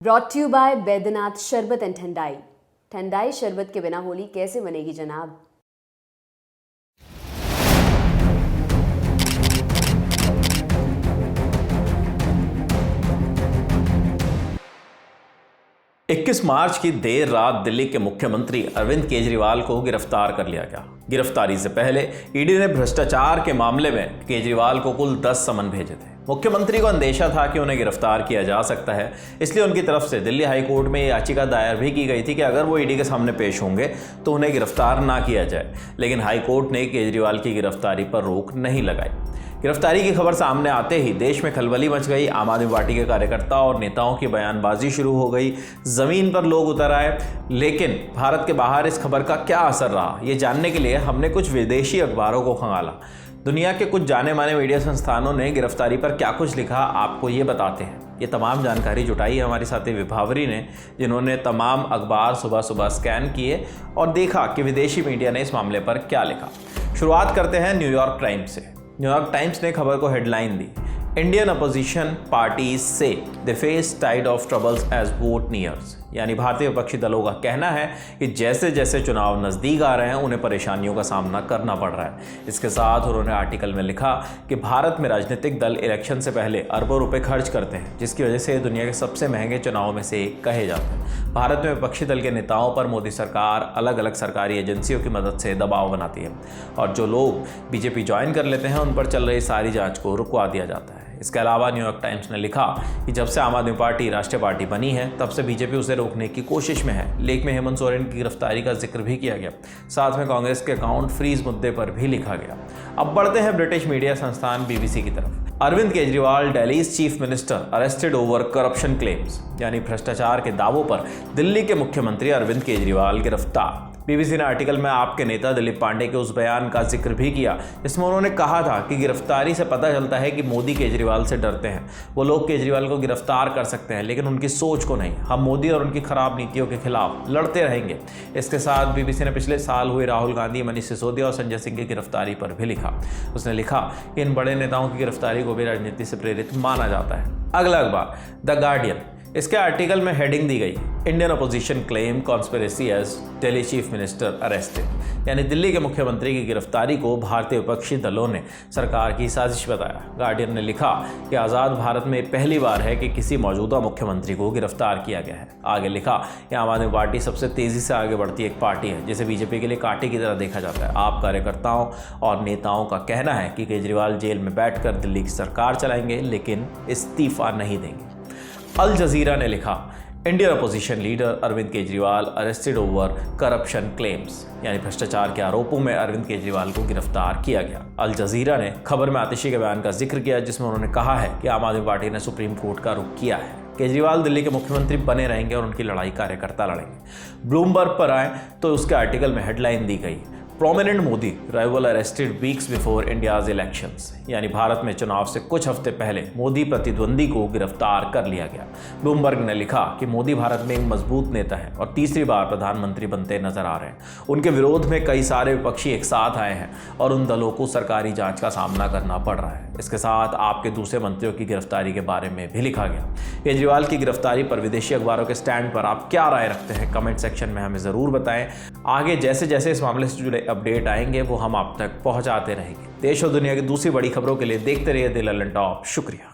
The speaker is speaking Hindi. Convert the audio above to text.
ब्रॉट यू बाय बैद्यनाथ शरबत एंड ठंडाई। ठंडाई शरबत के बिना होली कैसे बनेगी जनाब। 21 मार्च की देर रात दिल्ली के मुख्यमंत्री अरविंद केजरीवाल को गिरफ्तार कर लिया गया। गिरफ्तारी से पहले ईडी ने भ्रष्टाचार के मामले में केजरीवाल को कुल 10 समन भेजे थे। मुख्यमंत्री को अंदेशा था कि उन्हें गिरफ्तार किया जा सकता है, इसलिए उनकी तरफ से दिल्ली हाई कोर्ट में याचिका दायर भी की गई थी कि अगर वो ईडी के सामने पेश होंगे तो उन्हें गिरफ्तार ना किया जाए। लेकिन हाई कोर्ट ने केजरीवाल की गिरफ्तारी पर रोक नहीं लगाई। गिरफ्तारी की खबर सामने आते ही देश में खलबली मच गई। आम आदमी पार्टी के कार्यकर्ता और नेताओं की बयानबाजी शुरू हो गई, जमीन पर लोग उतर आए। लेकिन भारत के बाहर इस खबर का क्या असर रहा, ये जानने के लिए हमने कुछ विदेशी अखबारों को खंगाला। दुनिया के कुछ जाने माने मीडिया संस्थानों ने गिरफ्तारी पर क्या कुछ लिखा, आपको ये बताते हैं। ये तमाम जानकारी जुटाई है हमारी साथी विभावरी ने, जिन्होंने तमाम अखबार सुबह सुबह स्कैन किए और देखा कि विदेशी मीडिया ने इस मामले पर क्या लिखा। शुरुआत करते हैं न्यूयॉर्क टाइम्स से। न्यूयॉर्क टाइम्स ने खबर को हेडलाइन दी, Indian opposition parties say they face tide of troubles as vote nears. यानी भारतीय विपक्षी दलों का कहना है कि जैसे जैसे चुनाव नज़दीक आ रहे हैं उन्हें परेशानियों का सामना करना पड़ रहा है। इसके साथ उन्होंने आर्टिकल में लिखा कि भारत में राजनीतिक दल इलेक्शन से पहले अरबों रुपए खर्च करते हैं, जिसकी वजह से दुनिया के सबसे महंगे चुनावों में से एक कहे जाते हैं। भारत में विपक्षी दल के नेताओं पर मोदी सरकार अलग अलग सरकारी एजेंसियों की मदद से दबाव बनाती है और जो लोग बीजेपी ज्वाइन कर लेते हैं उन पर चल रही सारी जाँच को रुकवा दिया जाता है। इसके अलावा न्यूयॉर्क टाइम्स ने लिखा कि जब से आम आदमी पार्टी राष्ट्रीय पार्टी बनी है तब से बीजेपी उसे रोकने की कोशिश में है। लेख में हेमंत सोरेन की गिरफ्तारी का जिक्र भी किया गया, साथ में कांग्रेस के अकाउंट फ्रीज मुद्दे पर भी लिखा गया। अब बढ़ते हैं ब्रिटिश मीडिया संस्थान बीबीसी की तरफ। Arvind Kejriwal Delhi's chief minister arrested over corruption claims, यानी भ्रष्टाचार के दावों पर दिल्ली के मुख्यमंत्री अरविंद केजरीवाल गिरफ्तार। बीबीसी ने आर्टिकल में आपके नेता दिलीप पांडे के उस बयान का जिक्र भी किया जिसमें उन्होंने कहा था कि गिरफ्तारी से पता चलता है कि मोदी केजरीवाल से डरते हैं। वो लोग केजरीवाल को गिरफ्तार कर सकते हैं लेकिन उनकी सोच को नहीं। हम मोदी और उनकी खराब नीतियों के खिलाफ लड़ते रहेंगे। इसके साथ बीबीसी ने पिछले साल हुए राहुल गांधी, मनीष सिसोदिया और संजय सिंह की गिरफ्तारी पर भी लिखा। उसने लिखा कि इन बड़े नेताओं की गिरफ्तारी को भी राजनीति से प्रेरित माना जाता है। अगला अखबार द गार्डियन, इसके आर्टिकल में हेडिंग दी गई, Indian opposition claim conspiracy as Delhi chief minister arrested. यानी दिल्ली के मुख्यमंत्री की गिरफ्तारी को भारतीय विपक्षी दलों ने सरकार की साजिश बताया। गार्डियन ने लिखा कि आज़ाद भारत में पहली बार है कि किसी मौजूदा मुख्यमंत्री को गिरफ्तार किया गया है। आगे लिखा कि आम आदमी पार्टी सबसे तेज़ी से आगे बढ़ती एक पार्टी है जिसे बीजेपी के लिए कांटे की तरह देखा जाता है। आप कार्यकर्ताओं और नेताओं का कहना है कि केजरीवाल जेल में बैठकर दिल्ली की सरकार चलाएंगे लेकिन इस्तीफा नहीं देंगे। अल जजीरा ने लिखा, Indian opposition leader Arvind Kejriwal arrested over corruption claims, यानी भ्रष्टाचार के आरोपों में अरविंद केजरीवाल को गिरफ्तार किया गया। अल जजीरा ने खबर में आतिशी के बयान का जिक्र किया जिसमें उन्होंने कहा है कि आम आदमी पार्टी ने सुप्रीम कोर्ट का रुख किया है। केजरीवाल दिल्ली के मुख्यमंत्री बने रहेंगे और उनकी लड़ाई कार्यकर्ता लड़ेंगे। ब्लूमबर्ग पर आए तो उसके आर्टिकल में हेडलाइन दी गई, prominent Modi rival arrested weeks before India's elections. यानी भारत में चुनाव से कुछ हफ्ते पहले मोदी प्रतिद्वंदी को गिरफ्तार कर लिया गया। ब्लूमबर्ग ने लिखा कि मोदी भारत में एक मजबूत नेता है और तीसरी बार प्रधानमंत्री बनते नजर आ रहे हैं। उनके विरोध में कई सारे विपक्षी एक साथ आए हैं और उन दलों को सरकारी जांच का सामना करना पड़ रहा है। इसके साथ आपके दूसरे मंत्रियों की गिरफ्तारी के बारे में भी लिखा गया। केजरीवाल की गिरफ्तारी पर विदेशी अखबारों के स्टैंड पर आप क्या राय रखते हैं, कमेंट सेक्शन में हमें ज़रूर बताएं। आगे जैसे जैसे इस मामले से जुड़े अपडेट आएंगे वो हम आप तक पहुंचाते रहेंगे। देश और दुनिया की दूसरी बड़ी खबरों के लिए देखते रहिए द लल्लन टॉप। शुक्रिया।